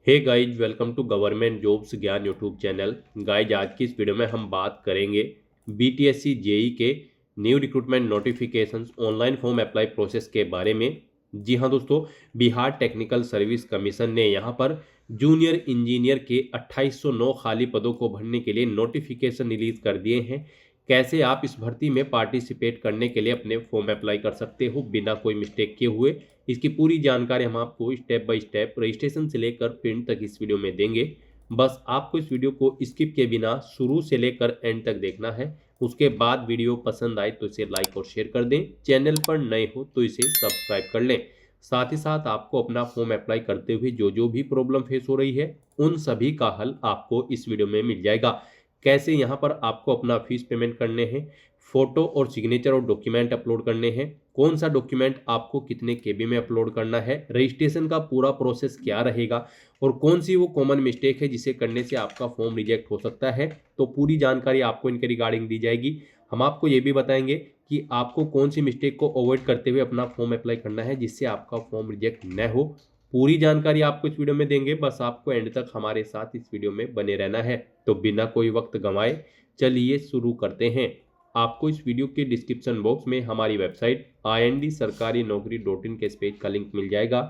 Hey guys, welcome to government jobs Gyan YouTube channel. Guys, आज की इस वीडियो में हम बात करेंगे बीटीएससी जेई के new recruitment notifications online form apply process के बारे में। जी हाँ दोस्तों, बिहार टेक्निकल सर्विस कमीशन ने यहाँ पर जूनियर इंजीनियर के 2809 खाली पदों को भरने के लिए नोटिफिकेशन रिलीज कर दिए हैं। कैसे आप इस भर्ती में पार्टिसिपेट करने के लिए अपने फॉर्म अप्लाई कर सकते हो बिना कोई मिस्टेक किए हुए, इसकी पूरी जानकारी हम आपको स्टेप बाय स्टेप रजिस्ट्रेशन से लेकर प्रिंट तक इस वीडियो में देंगे। बस आपको इस वीडियो को स्किप किए बिना शुरू से लेकर एंड तक देखना है। उसके बाद वीडियो पसंद आए तो इसे लाइक और शेयर कर दें। चैनल पर नए हो तो इसे सब्सक्राइब कर लें। साथ ही साथ आपको अपना फॉर्म अप्लाई करते हुए जो जो भी प्रॉब्लम फेस हो रही है उन सभी का हल आपको इस वीडियो में मिल जाएगा। कैसे यहाँ पर आपको अपना फीस पेमेंट करने हैं, फोटो और सिग्नेचर और डॉक्यूमेंट अपलोड करने हैं, कौन सा डॉक्यूमेंट आपको कितने केबी में अपलोड करना है, रजिस्ट्रेशन का पूरा प्रोसेस क्या रहेगा और कौन सी वो कॉमन मिस्टेक है जिसे करने से आपका फॉर्म रिजेक्ट हो सकता है, तो पूरी जानकारी आपको इनके रिगार्डिंग दी जाएगी। हम आपको ये भी बताएंगे कि आपको कौन सी मिस्टेक को अवॉइड करते हुए अपना फॉर्म अप्लाई करना है जिससे आपका फॉर्म रिजेक्ट न हो। पूरी जानकारी आपको इस वीडियो में देंगे, बस आपको एंड तक हमारे साथ इस वीडियो में बने रहना है। तो बिना कोई वक्त गंवाए चलिए शुरू करते हैं। आपको इस वीडियो के डिस्क्रिप्शन बॉक्स में हमारी वेबसाइट IND-sarkari-naukri.in के इस पेज का लिंक मिल जाएगा।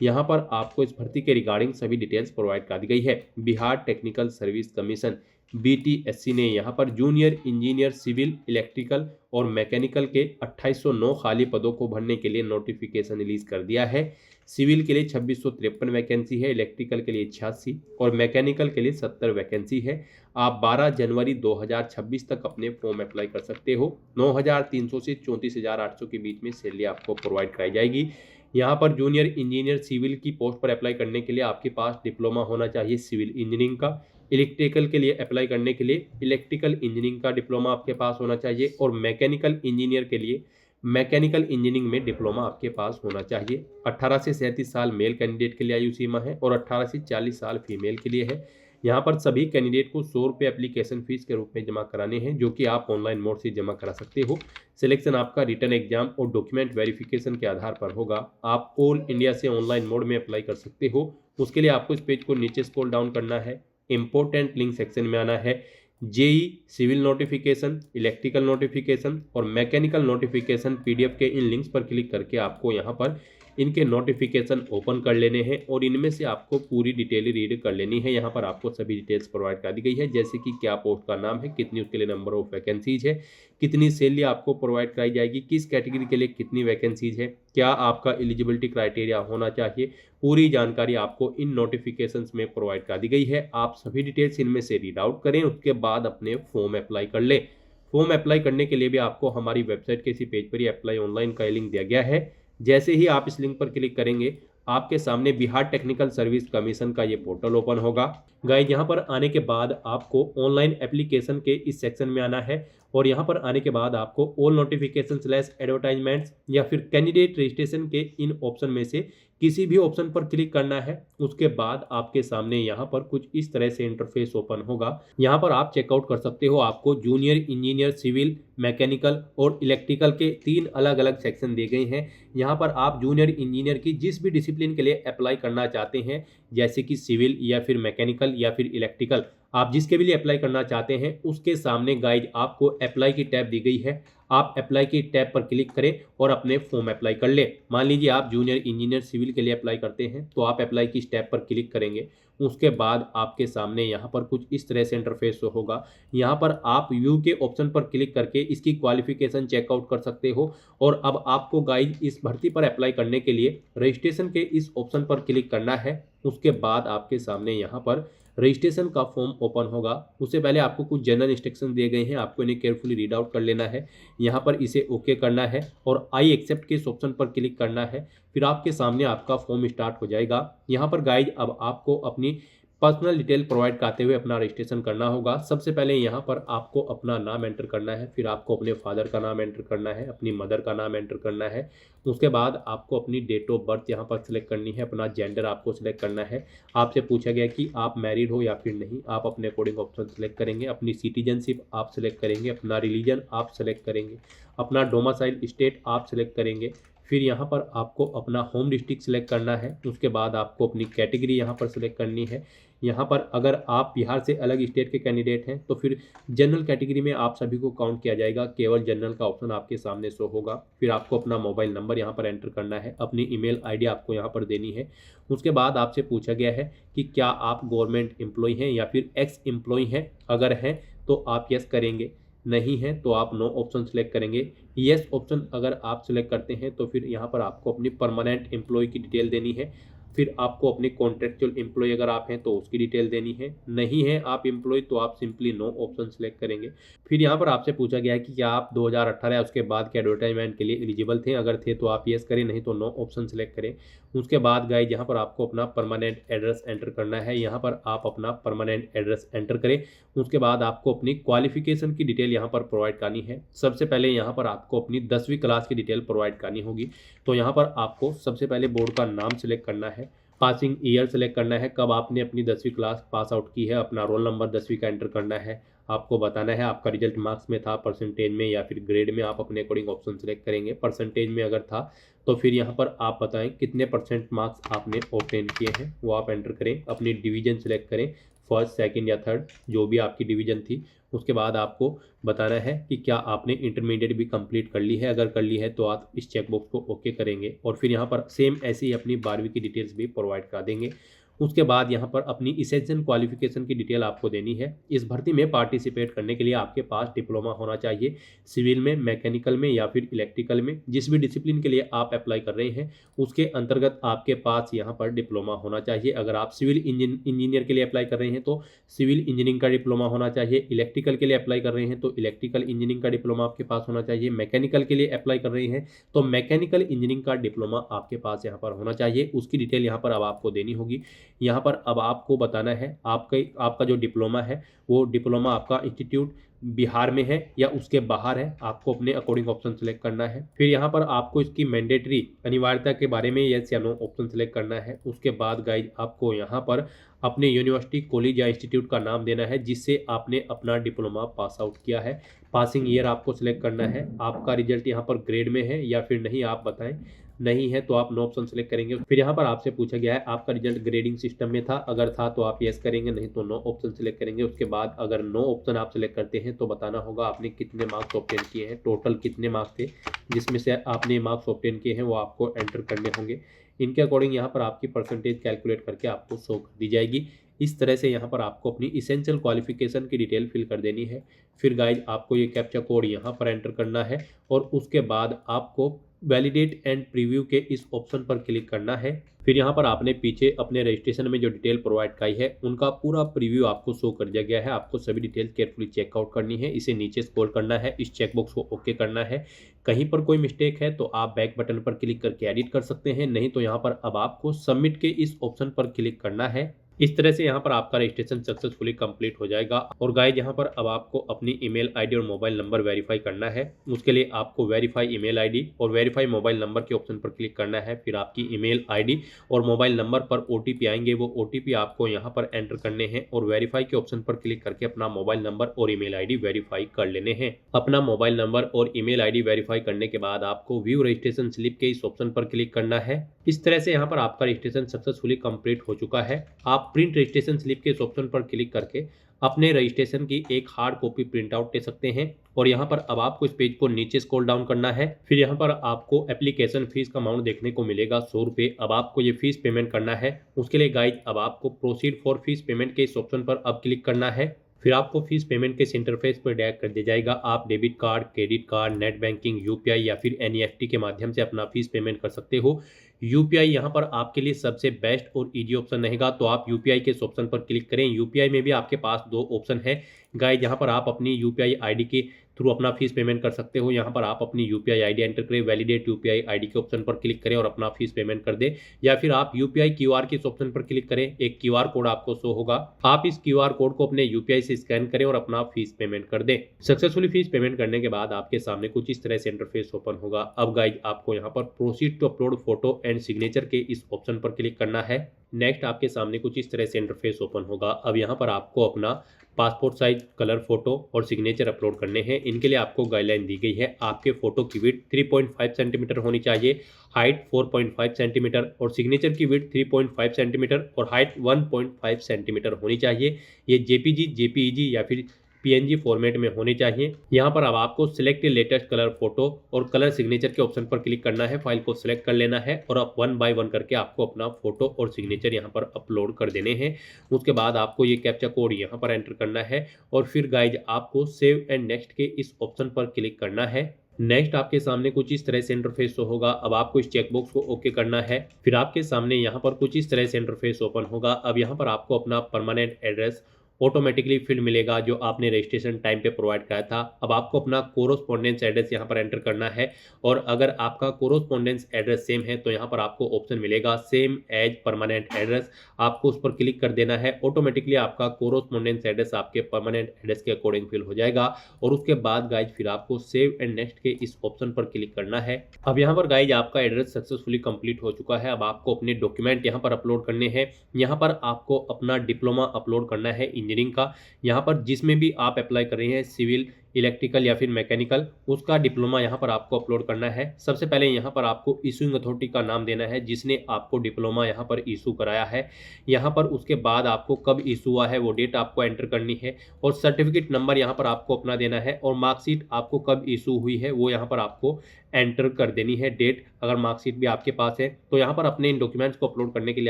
यहाँ पर आपको इस भर्ती के रिगार्डिंग सभी डिटेल्स प्रोवाइड कर दी गई है। Bihar technical service commission BTSC ने यहाँ पर जूनियर इंजीनियर सिविल, इलेक्ट्रिकल और मैकेनिकल के 2809 खाली पदों को भरने के लिए नोटिफिकेशन रिलीज कर दिया है। सिविल के लिए 2653 वैकेंसी है, इलेक्ट्रिकल के लिए 86 और मैकेनिकल के लिए 70 वैकेंसी है। आप 12 जनवरी 2026 तक अपने फॉर्म अप्लाई कर सकते हो। 9,300 से 34,800 के बीच में सैलरी आपको प्रोवाइड कराई जाएगी। यहाँ पर जूनियर इंजीनियर सिविल की पोस्ट पर अप्लाई करने के लिए आपके पास डिप्लोमा होना चाहिए सिविल इंजीनियरिंग का। इलेक्ट्रिकल के लिए अप्लाई करने के लिए इलेक्ट्रिकल इंजीनियरिंग का डिप्लोमा आपके पास होना चाहिए और मैकेनिकल इंजीनियर के लिए मैकेनिकल इंजीनियरिंग में डिप्लोमा आपके पास होना चाहिए। 18 से 37 साल मेल कैंडिडेट के लिए आयु सीमा है और 18 से 40 साल फीमेल के लिए है। यहाँ पर सभी कैंडिडेट को 100 रुपये एप्लीकेशन फीस के रूप में जमा कराने हैं, जो कि आप ऑनलाइन मोड से जमा करा सकते हो। सिलेक्शन आपका रिटर्न एग्जाम और डॉक्यूमेंट वेरिफिकेशन के आधार पर होगा। आप ऑल इंडिया से ऑनलाइन मोड में अप्लाई कर सकते हो। उसके लिए आपको इस पेज को नीचे स्क्रॉल डाउन करना है, इंपॉर्टेंट लिंक सेक्शन में आना है। JE civil notification, electrical notification और मैकेनिकल नोटिफिकेशन PDF के इन लिंक्स पर क्लिक करके आपको यहाँ पर इनके नोटिफिकेशन ओपन कर लेने हैं और इनमें से आपको पूरी डिटेल रीड कर लेनी है। यहाँ पर आपको सभी डिटेल्स प्रोवाइड कर दी गई है, जैसे कि क्या पोस्ट का नाम है, कितनी उसके लिए नंबर ऑफ वैकेंसीज है, कितनी सैलरी आपको प्रोवाइड कराई जाएगी, किस कैटेगरी के लिए कितनी वैकेंसीज है, क्या आपका एलिजिबिलिटी क्राइटेरिया होना चाहिए। पूरी जानकारी आपको इन नोटिफिकेशंस में प्रोवाइड कर दी गई है। आप सभी डिटेल्स इनमें से रीड आउट करें, उसके बाद अपने फॉर्म अप्लाई कर लें। फॉर्म अप्लाई करने के लिए भी आपको हमारी वेबसाइट के इसी पेज पर ही अप्लाई ऑनलाइन का लिंक दिया गया है। जैसे ही आप इस लिंक पर क्लिक करेंगे, आपके सामने बिहार टेक्निकल सर्विस कमीशन का ये पोर्टल ओपन होगा। गाइस, यहाँ पर आने के बाद आपको ऑनलाइन एप्लीकेशन के इस सेक्शन में आना है और यहाँ पर आने के बाद आपको ऑल नोटिफिकेशन / एडवर्टाइजमेंट्स या फिर कैंडिडेट रजिस्ट्रेशन के इन ऑप्शन में से किसी भी ऑप्शन पर क्लिक करना है। उसके बाद आपके सामने यहाँ पर कुछ इस तरह से इंटरफेस ओपन होगा। यहाँ पर आप चेकआउट कर सकते हो। आपको जूनियर इंजीनियर सिविल, मैकेनिकल और इलेक्ट्रिकल के 3 अलग अलग सेक्शन दिए गए हैं। यहाँ पर आप जूनियर इंजीनियर की जिस भी डिसिप्लिन के लिए अप्लाई करना चाहते हैं, जैसे कि सिविल या फिर मैकेनिकल या फिर इलेक्ट्रिकल, आप जिसके भी लिए अप्लाई करना चाहते हैं उसके सामने गाइड आपको अप्लाई की टैब दी गई है। आप अप्लाई की टैब पर क्लिक करें और अपने फॉर्म अप्लाई कर लें। मान लीजिए आप जूनियर इंजीनियर सिविल के लिए अप्लाई करते हैं, तो आप अप्लाई की टैब पर क्लिक करेंगे। उसके बाद आपके सामने यहाँ पर कुछ इस तरह से इंटरफेस होगा। यहाँ पर आप व्यू के ऑप्शन पर क्लिक करके इसकी क्वालिफिकेशन चेकआउट कर सकते हो। और अब आपको गाइड इस भर्ती पर अप्लाई करने के लिए रजिस्ट्रेशन के इस ऑप्शन पर क्लिक करना है। उसके बाद आपके सामने यहाँ पर रजिस्ट्रेशन का फॉर्म ओपन होगा। उससे पहले आपको कुछ जनरल इंस्ट्रक्शन दिए गए हैं, आपको इन्हें केयरफुली रीड आउट कर लेना है। यहाँ पर इसे ओके करना है और आई एक्सेप्ट के इस ऑप्शन पर क्लिक करना है। फिर आपके सामने आपका फॉर्म स्टार्ट हो जाएगा। यहाँ पर गाइड अब आपको अपनी पर्सनल डिटेल प्रोवाइड करते हुए अपना रजिस्ट्रेशन करना होगा। सबसे पहले यहाँ पर आपको अपना नाम एंटर करना है, फिर आपको अपने फादर का नाम एंटर करना है, अपनी मदर का नाम एंटर करना है। उसके बाद आपको अपनी डेट ऑफ बर्थ यहाँ पर सिलेक्ट करनी है, अपना जेंडर आपको सिलेक्ट करना है। आपसे पूछा गया कि आप मैरिड हो या फिर नहीं, आप अपने अकॉर्डिंग ऑप्शन सेलेक्ट करेंगे। अपनी सिटीजनशिप आप सेलेक्ट करेंगे, अपना रिलीजन आप सेलेक्ट करेंगे, अपना डोमिसाइल स्टेट आप सेलेक्ट करेंगे, फिर यहाँ पर आपको अपना होम डिस्ट्रिक्ट सेलेक्ट करना है। उसके बाद आपको अपनी कैटेगरी यहाँ पर सेलेक्ट करनी है। यहाँ पर अगर आप बिहार से अलग स्टेट के कैंडिडेट हैं तो फिर जनरल कैटेगरी में आप सभी को काउंट किया जाएगा, केवल जनरल का ऑप्शन आपके सामने शो होगा। फिर आपको अपना मोबाइल नंबर यहाँ पर एंटर करना है, अपनी ईमेल आईडी आपको यहाँ पर देनी है। उसके बाद आपसे पूछा गया है कि क्या आप गवर्नमेंट एम्प्लॉय हैं या फिर एक्स एम्प्लॉय हैं। अगर हैं तो आप यस करेंगे, नहीं है तो आप नो ऑप्शन सेलेक्ट करेंगे। यस ऑप्शन अगर आप सेलेक्ट करते हैं तो फिर यहाँ पर आपको अपनी परमानेंट एम्प्लॉय की डिटेल देनी है। फिर आपको अपने कॉन्ट्रेक्चुअल एम्प्लॉय अगर आप हैं तो उसकी डिटेल देनी है। नहीं है आप एम्प्लॉय तो आप सिंपली नो ऑप्शन सेलेक्ट करेंगे। फिर यहाँ पर आपसे पूछा गया है कि क्या आप 2018 या उसके बाद के एडवर्टाइजमेंट के लिए एलिजिबल थे। अगर थे तो आप येस करें, नहीं तो नो ऑप्शन सेलेक्ट करें। उसके बाद गाइज यहाँ पर आपको अपना परमानेंट एड्रेस एंटर करना है। यहाँ पर आप अपना परमानेंट एड्रेस एंटर करें। उसके बाद आपको अपनी क्वालिफिकेशन की डिटेल यहाँ पर प्रोवाइड करनी है। सबसे पहले यहाँ पर आपको अपनी 10वीं क्लास की डिटेल प्रोवाइड करनी होगी। तो यहाँ पर आपको सबसे पहले बोर्ड का नाम सेलेक्ट करना है, पासिंग ईयर सेलेक्ट करना है, कब आपने अपनी 10वीं क्लास पास आउट की है, अपना रोल नंबर 10वीं का एंटर करना है। आपको बताना है आपका रिजल्ट मार्क्स में था, परसेंटेज में या फिर ग्रेड में, आप अपने अकॉर्डिंग ऑप्शन सेलेक्ट करेंगे। परसेंटेज में अगर था तो फिर यहाँ पर आप बताएं कितने परसेंट मार्क्स आपने ऑब्टेन किए हैं, वो आप एंटर करें। अपनी डिवीजन सेलेक्ट करें, फर्स्ट सेकंड या थर्ड जो भी आपकी डिवीजन थी। उसके बाद आपको बताना है कि क्या आपने इंटरमीडिएट भी कंप्लीट कर ली है। अगर कर ली है तो आप इस चेकबॉक्स को ओके करेंगे और फिर यहाँ पर सेम ऐसे ही अपनी 12वीं की डिटेल्स भी प्रोवाइड करा देंगे। उसके बाद यहाँ पर अपनी इसेंशियल क्वालिफिकेशन की डिटेल आपको देनी है। इस भर्ती में पार्टिसिपेट करने के लिए आपके पास डिप्लोमा होना चाहिए, सिविल में, मैकेनिकल में या फिर इलेक्ट्रिकल में, जिस भी डिसिप्लिन के लिए आप अप्लाई कर रहे हैं उसके अंतर्गत आपके पास यहाँ पर डिप्लोमा होना चाहिए। अगर आप सिविल इंजीनियर के लिए अप्लाई कर रहे हैं तो सिविल इंजीनियरिंग का डिप्लोमा होना चाहिए। इलेक्ट्रिकल के लिए अप्लाई कर रहे हैं तो इलेक्ट्रिकल इंजीनियरिंग का डिप्लोमा आपके पास होना चाहिए। मैकेनिकल के लिए अप्लाई कर रहे हैं तो मैकेनिकल इंजीनियरिंग का डिप्लोमा आपके पास यहाँ पर होना चाहिए। उसकी डिटेल यहाँ पर अब आपको देनी होगी। यहाँ पर अब आपको बताना है आपका जो डिप्लोमा है वो डिप्लोमा आपका इंस्टीट्यूट बिहार में है या उसके बाहर है, आपको अपने अकॉर्डिंग ऑप्शन सेलेक्ट करना है। फिर यहाँ पर आपको इसकी मैंडेटरी अनिवार्यता के बारे में यस या नो ऑप्शन सेलेक्ट करना है। उसके बाद गाइज आपको यहाँ पर अपने यूनिवर्सिटी, कॉलेज या इंस्टीट्यूट का नाम देना है जिससे आपने अपना डिप्लोमा पास आउट किया है। पासिंग ईयर आपको सिलेक्ट करना है। आपका रिजल्ट यहाँ पर ग्रेड में है या फिर नहीं, आप बताएं। नहीं है तो आप नो ऑप्शन सेलेक्ट करेंगे। फिर यहाँ पर आपसे पूछा गया है आपका रिजल्ट ग्रेडिंग सिस्टम में था। अगर था तो आप यस करेंगे, नहीं तो नो ऑप्शन सेलेक्ट करेंगे। उसके बाद अगर नो ऑप्शन आप सेलेक्ट करते हैं तो बताना होगा आपने कितने मार्क्स ऑब्टेन किए हैं, टोटल कितने मार्क्स थे जिसमें से आपने मार्क्स ऑब्टेन किए हैं वो आपको एंटर करने होंगे। इनके अकॉर्डिंग यहाँ पर आपकी परसेंटेज कैलकुलेट करके आपको शो कर दी जाएगी। इस तरह से यहाँ पर आपको अपनी इसेंशियल क्वालिफिकेशन की डिटेल फिल कर देनी है। फिर गाइज आपको ये कैप्चा कोड यहाँ पर एंटर करना है और उसके बाद आपको वैलिडेट एंड प्रीव्यू के इस ऑप्शन पर क्लिक करना है। फिर यहाँ पर आपने पीछे अपने रजिस्ट्रेशन में जो डिटेल प्रोवाइड कराई है उनका पूरा प्रीव्यू आपको शो कर दिया गया है। आपको सभी डिटेल केयरफुली चेकआउट करनी है, इसे नीचे स्क्रॉल करना है, इस चेकबॉक्स को ओके करना है। कहीं पर कोई मिस्टेक है तो आप बैक बटन पर क्लिक करके एडिट कर सकते हैं, नहीं तो यहाँ पर अब आपको सबमिट के इस ऑप्शन पर क्लिक करना है। इस तरह से यहाँ पर आपका रजिस्ट्रेशन सक्सेसफुली कंप्लीट हो जाएगा। और गाइज यहाँ पर अब आपको अपनी ईमेल आईडी और मोबाइल नंबर वेरीफाई करना है। उसके लिए आपको वेरीफाई ईमेल आईडी और वेरीफाई मोबाइल नंबर के ऑप्शन पर क्लिक करना है। फिर आपकी ईमेल आईडी और मोबाइल नंबर पर ओटीपी आएंगे, वो ओटीपी आपको यहाँ पर एंटर करने हैं और वेरीफाई के ऑप्शन पर क्लिक करके अपना मोबाइल नंबर और ईमेल आईडी वेरीफाई कर लेने हैं। अपना मोबाइल नंबर और ईमेल आईडी वेरीफाई करने के बाद आपको व्यू रजिस्ट्रेशन स्लिप के इस ऑप्शन पर क्लिक करना है। इस तरह से यहाँ पर आपका रजिस्ट्रेशन सक्सेसफुली कंप्लीट हो चुका है। आप प्रिंट रजिस्ट्रेशन स्लिप के इस ऑप्शन पर क्लिक करके अपने रजिस्ट्रेशन की एक हार्ड कॉपी प्रिंट आउट ले सकते हैं। और यहाँ पर अब आपको इस पेज को नीचे स्क्रॉल डाउन करना है। फिर यहाँ पर आपको एप्लीकेशन फीस का अमाउंट देखने को मिलेगा 100 रुपये। अब आपको ये फीस पेमेंट करना है। उसके लिए गाइज अब आपको प्रोसीड फॉर फीस पेमेंट के इस ऑप्शन पर अब क्लिक करना है। फिर आपको फीस पेमेंट के इंटरफेस पर डायरेक्ट कर दिया जाएगा। आप debit card, credit card, net banking, UPI या फिर एनईएफटी के माध्यम से अपना फीस पेमेंट कर सकते हो। यूपीआई यहाँ पर आपके लिए सबसे बेस्ट और इजी ऑप्शन रहेगा, तो आप यूपीआई के इस ऑप्शन पर क्लिक करें। यूपीआई में भी आपके पास दो ऑप्शन है गाइज, यहाँ पर आप अपनी यूपीआई आईडी के थ्रू अपना फीस पेमेंट कर सकते हो। यहाँ पर आप अपनी यूपीआई आईडी एंटर करें, वैलिडेट यूपीआई आईडी के ऑप्शन पर क्लिक करें और अपना फीस पेमेंट कर दें। या फिर आप यूपीआई क्यूआर के इस ऑप्शन पर क्लिक करें, एक क्यूआर कोड आपको शो होगा। आप इस क्यूआर कोड को अपने यूपीआई से स्कैन करें और अपना फीस पेमेंट कर दें। सक्सेसफुली फीस पेमेंट करने के बाद आपके सामने कुछ इस तरह से इंटरफेस ओपन होगा। अब गाइज आपको यहाँ पर proceed to upload photo and signature के इस ऑप्शन पर क्लिक करना है। नेक्स्ट आपके सामने कुछ इस तरह से इंटरफेस ओपन होगा। अब यहाँ पर आपको अपना पासपोर्ट साइज कलर फोटो और सिग्नेचर अपलोड करने हैं। इनके लिए आपको गाइडलाइन दी गई है। आपके फोटो की विड्थ 3.5 सेंटीमीटर होनी चाहिए, हाइट 4.5 सेंटीमीटर और सिग्नेचर की विड्थ 3.5 सेंटीमीटर और हाइट 1.5 सेंटीमीटर होनी चाहिए। ये जेपीजी, जेपीईजी या फिर पीएनजी फॉर्मेट में होने चाहिए। यहाँ पर अब आपको सिलेक्ट लेटेस्ट कलर फोटो और कलर सिग्नेचर के ऑप्शन पर क्लिक करना है, फाइल को सिलेक्ट कर लेना है और अब 1 बाय 1 करके आपको अपना फोटो और सिग्नेचर यहाँ पर अपलोड कर देने हैं। उसके बाद आपको ये कैप्चा कोड यहाँ पर एंटर करना है और फिर गाइज आपको सेव एंड नेक्स्ट के इस ऑप्शन पर क्लिक करना है। नेक्स्ट आपके सामने कुछ इस तरह से इंटरफेस होगा। अब आपको इस चेकबॉक्स को ओके करना है। फिर आपके सामने यहाँ पर कुछ इस तरह से इंटरफेस ओपन होगा। अब यहाँ पर आपको अपना परमानेंट एड्रेस ऑटोमेटिकली फील्ड मिलेगा जो आपने रजिस्ट्रेशन टाइम पे प्रोवाइड कराया था। अब आपको अपना कोरोस्पोंडेंस एड्रेस यहाँ पर एंटर करना है और अगर आपका कोरोस्पोंडेंस एड्रेस सेम है तो यहाँ पर आपको ऑप्शन मिलेगा सेम एज परमानेंट एड्रेस। आपको उस पर क्लिक कर देना है। ऑटोमेटिकली आपका कोरोस्पोंडेंस एड्रेस आपके परमानेंट एड्रेस के अकॉर्डिंग फिल हो जाएगा और उसके बाद गाइज फिर आपको सेव एंड नेक्स्ट के इस ऑप्शन पर क्लिक करना है। अब यहाँ पर गाइज आपका एड्रेस सक्सेसफुली कंप्लीट हो चुका है। अब आपको अपने डॉक्यूमेंट यहाँ पर अपलोड करने हैं। यहाँ पर आपको अपना डिप्लोमा अपलोड करना है इंजीनियरिंग का। यहाँ पर जिसमें भी आप अप्लाई कर रहे हैं, सिविल, इलेक्ट्रिकल या फिर मैकेनिकल, उसका डिप्लोमा यहाँ पर आपको अपलोड करना है। सबसे पहले यहाँ पर आपको इशूइंग अथॉरिटी का नाम देना है जिसने आपको डिप्लोमा यहाँ पर इशू कराया है। यहाँ पर उसके बाद आपको कब इशू हुआ है वो डेट आपको एंटर करनी है और सर्टिफिकेट नंबर यहाँ पर आपको अपना देना है और मार्कशीट आपको कब इशू हुई है वो यहाँ पर आपको एंटर कर देनी है डेट। अगर मार्कशीट भी आपके पास है तो यहाँ पर अपने इन डॉक्यूमेंट्स को अपलोड करने के लिए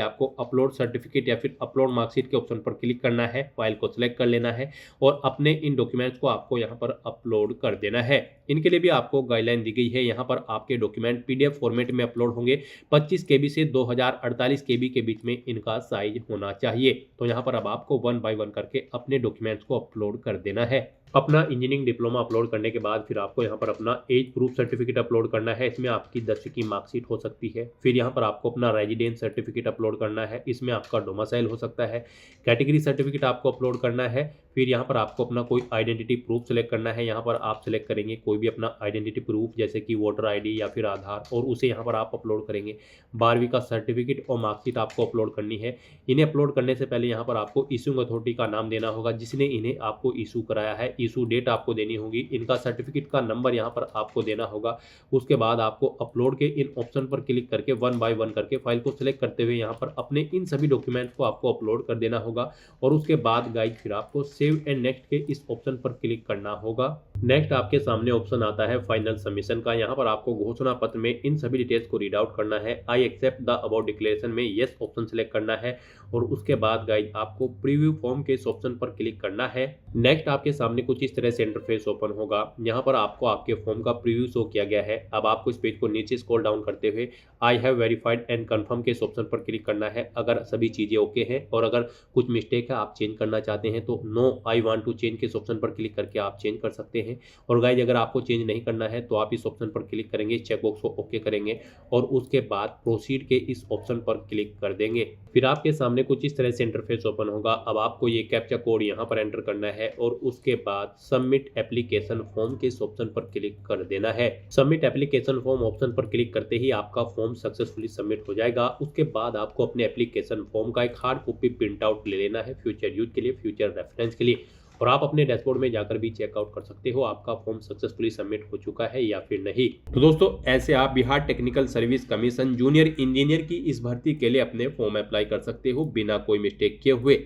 आपको अपलोड सर्टिफिकेट या फिर अपलोड मार्कशीट के ऑप्शन पर क्लिक करना है, फाइल को सिलेक्ट कर लेना है और अपने इन डॉक्यूमेंट्स को आपको यहाँ पर अपलोड कर देना है। इनके लिए भी आपको गाइडलाइन दी गई है। यहाँ पर आपके डॉक्यूमेंट पीडीएफ फॉर्मेट में अपलोड होंगे। 25 KB से 2048 KB के बीच में इनका साइज होना चाहिए। तो यहाँ पर अब आपको 1 बाय 1 करके अपने डॉक्यूमेंट्स को अपलोड कर देना है। अपना इंजीनियरिंग डिप्लोमा अपलोड करने के बाद फिर आपको यहाँ पर अपना एज प्रूफ सर्टिफिकेट अपलोड करना है। इसमें आपकी 10वीं की मार्कशीट हो सकती है। फिर यहाँ पर आपको अपना रेजिडेंस सर्टिफिकेट अपलोड करना है। इसमें आपका डोमिसाइल हो सकता है। कैटेगरी सर्टिफिकेट आपको अपलोड करना है। फिर यहाँ पर आपको अपना कोई आइडेंटिटी प्रूफ सेलेक्ट करना है। यहाँ पर आप सेलेक्ट करेंगे कोई भी अपना आइडेंटिटी प्रूफ जैसे कि वोटर आईडी या फिर आधार और उसे यहाँ पर आप अपलोड करेंगे। 12वीं का सर्टिफिकेट और मार्कशीट आपको अपलोड करनी है। इन्हें अपलोड करने से पहले यहाँ पर आपको इशूइंग अथॉरिटी का नाम देना होगा जिसने इन्हें आपको इशू कराया है। इशू डेट आपको देनी होगी। इनका सर्टिफिकेट का नंबर यहाँ पर आपको देना होगा। उसके बाद आपको अपलोड के इन ऑप्शन पर क्लिक करके 1 बाय 1 करके फाइल को सिलेक्ट करते हुए यहाँ पर अपने इन सभी डॉक्यूमेंट्स को आपको अपलोड कर देना होगा और उसके बाद गाइज फिर आपको सेव एंड नेक्स्ट के इस ऑप्शन पर क्लिक करना होगा। नेक्स्ट आपके सामने ऑप्शन आता है फाइनल सबमिशन का। यहाँ पर आपको घोषणा पत्र में इन सभी डिटेल्स को रीड आउट करना है। I accept the about declaration में यस ऑप्शन सेलेक्ट करना है और उसके बाद गाइज आपको प्रीव्यू फॉर्म के इस ऑप्शन पर क्लिक करना है। नेक्स्ट आपके सामने कुछ इस तरह से इंटरफेस ओपन होगा। यहाँ पर आपको आपके फॉर्म का प्रीव्यू शो किया गया है। अब आपको इस पेज को नीचे स्क्रॉल डाउन करते हुए I have verified and confirm के इस ऑप्शन पर क्लिक करना है। अगर सभी चीजें ओके हैं और अगर कुछ मिस्टेक है आप चेंज करना चाहते हैं तो no I want to change के इस ऑप्शन पर क्लिक करके आप चेंज कर सकते हैं। और गाइज अगर आपको चेंज नहीं करना है तो आप इस ऑप्शन पर क्लिक करेंगे, चेकबॉक्स को ओके करेंगे और उसके बाद प्रोसीड के इस ऑप्शन पर क्लिक कर देंगे। फिर आपके सामने कुछ इस तरह से इंटरफेस ओपन होगा। अब आपको ये कैप्चा कोड यहाँ पर एंटर करना है और उसके बाद सबमिट एप्लीकेशन फॉर्म के इस ऑप्शन पर क्लिक कर देना है। सबमिट एप्लीकेशन फॉर्म ऑप्शन पर क्लिक करते ही आपका फॉर्म सक्सेसफुली सबमिट हो जाएगा। उसके बाद आपको अपने एप्लीकेशन फॉर्म का एक हार्ड कॉपी प्रिंट आउट ले लेना है फ्यूचर यूज के लिए, फ्यूचर रेफरेंस के लिए और आप अपने डैशबोर्ड में जाकर भी चेकआउट कर सकते हो आपका फॉर्म सक्सेसफुली सबमिट हो चुका है या फिर नहीं। तो दोस्तों ऐसे आप Bihar technical service commission junior engineer की इस भर्ती के लिए अपने फॉर्म अप्लाई कर सकते हो बिना कोई मिस्टेक किए हुए।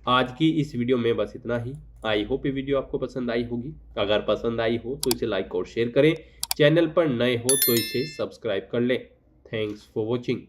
आज की इस वीडियो में बस इतना ही। आई होप ये वीडियो आपको पसंद आई होगी। अगर पसंद आई हो तो इसे लाइक और शेयर करें। चैनल पर नए हो तो इसे सब्सक्राइब कर लें। Thanks for watching.